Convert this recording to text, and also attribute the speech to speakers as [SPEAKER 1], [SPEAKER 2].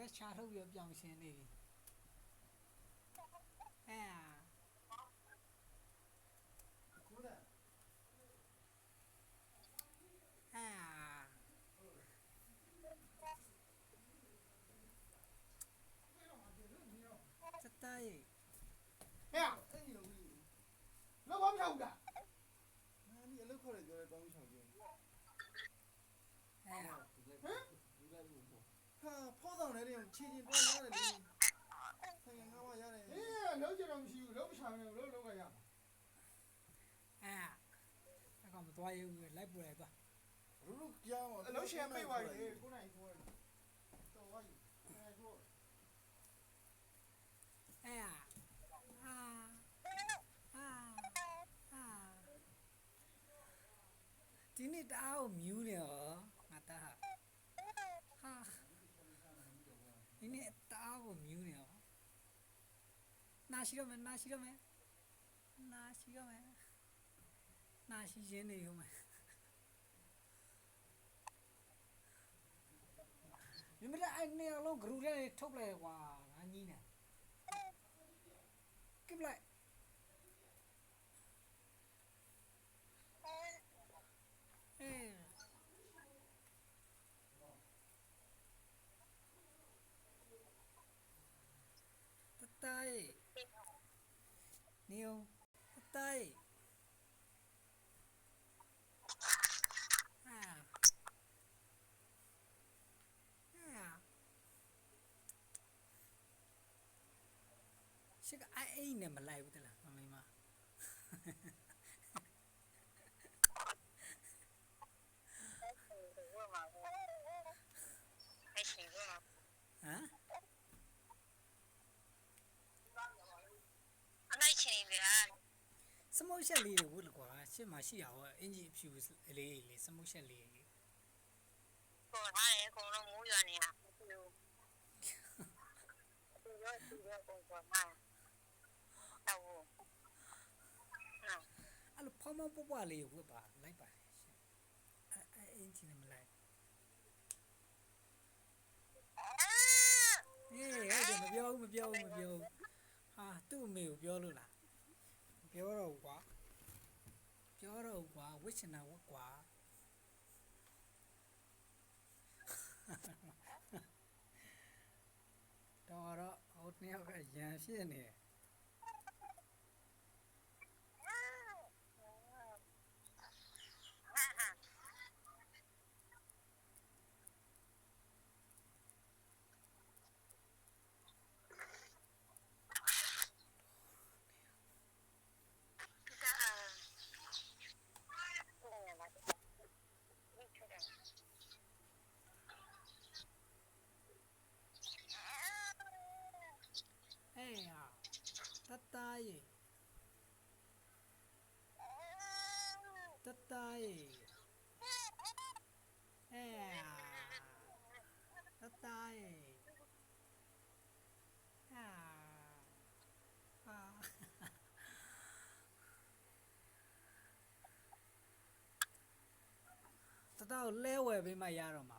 [SPEAKER 1] ပဲရှာထုတ်ပြီးပြောင်းရှင်းနေပြီ
[SPEAKER 2] ကိုယ်က
[SPEAKER 1] တတိုင်း
[SPEAKER 2] ဟဲ့အဲ့လိုလောက်ဘာမထောက်တာငါဒီအလုပ်ခေါ်တယ်ပြောတယ်တောင်းချောင်းပြောဟာဖောက်ဆောင်တယ်လေချီချင်းတော့ရတယ်လေဆိုင်ငါမရတယ်အေးလုံးကြတော့မရှိဘူးလုံးမချောင်းနဲ့လုံးလုံးကရမှာ
[SPEAKER 1] အကောင်မသွားရဘူးလိုက်ပူလိုက်သွား
[SPEAKER 2] လူလူကြောင်းအလုံးရှင်ပြေးသွားပြီကိုနိုင်ကိုတော့ဝါကြီးကို
[SPEAKER 1] ဒီနေ့တအားကိုမြူးနေရောငါတာဟာဒီနေ့တအားကိုမြူးနေရောနာရှိတော့မယ်နာရှိရင်းနေရောမယ်မြမအဲ့နေရာလုံးဂရုထဲထုတ်လိုက်ကွာငါညီးနေကိပလိုက်တိုင်းနေအောင်တိုင်းရှစ်ကအိမ်နဲ့မလိုက်ဘူးတလားမမိမဟမ်စမုတ်ချက်လေးတွေဝတ်ကွာရှစ်မှာရှိရဟောအင်ဂျီအဖြူလေးလေးစမုတ်ချက်လေး
[SPEAKER 3] ပေါ်ထားတယ်အကုန်လုံးမိုးရွာနေတာသူရောပုံပေါ်မှာတော့
[SPEAKER 1] အဲ့လိုဖောင်းဖောင်းပွားပွားလေးဝတ်ပါလိုက်ပါအဲ့အင်ဂျီနဲ့မလိုက်အဲ့မပြောဘူးဟာသူ့အမေကိုပြောလို့လားပြောတော့ကွာဝစ်ချင်တာဝတ်ကွာတော့ဟိုနှစ်ယောက်ကရန်ဖြစ်နေတယ်တတိုင်းတတိုင်းတတော်လဲဝယ်ပေးမှရတော့မှာ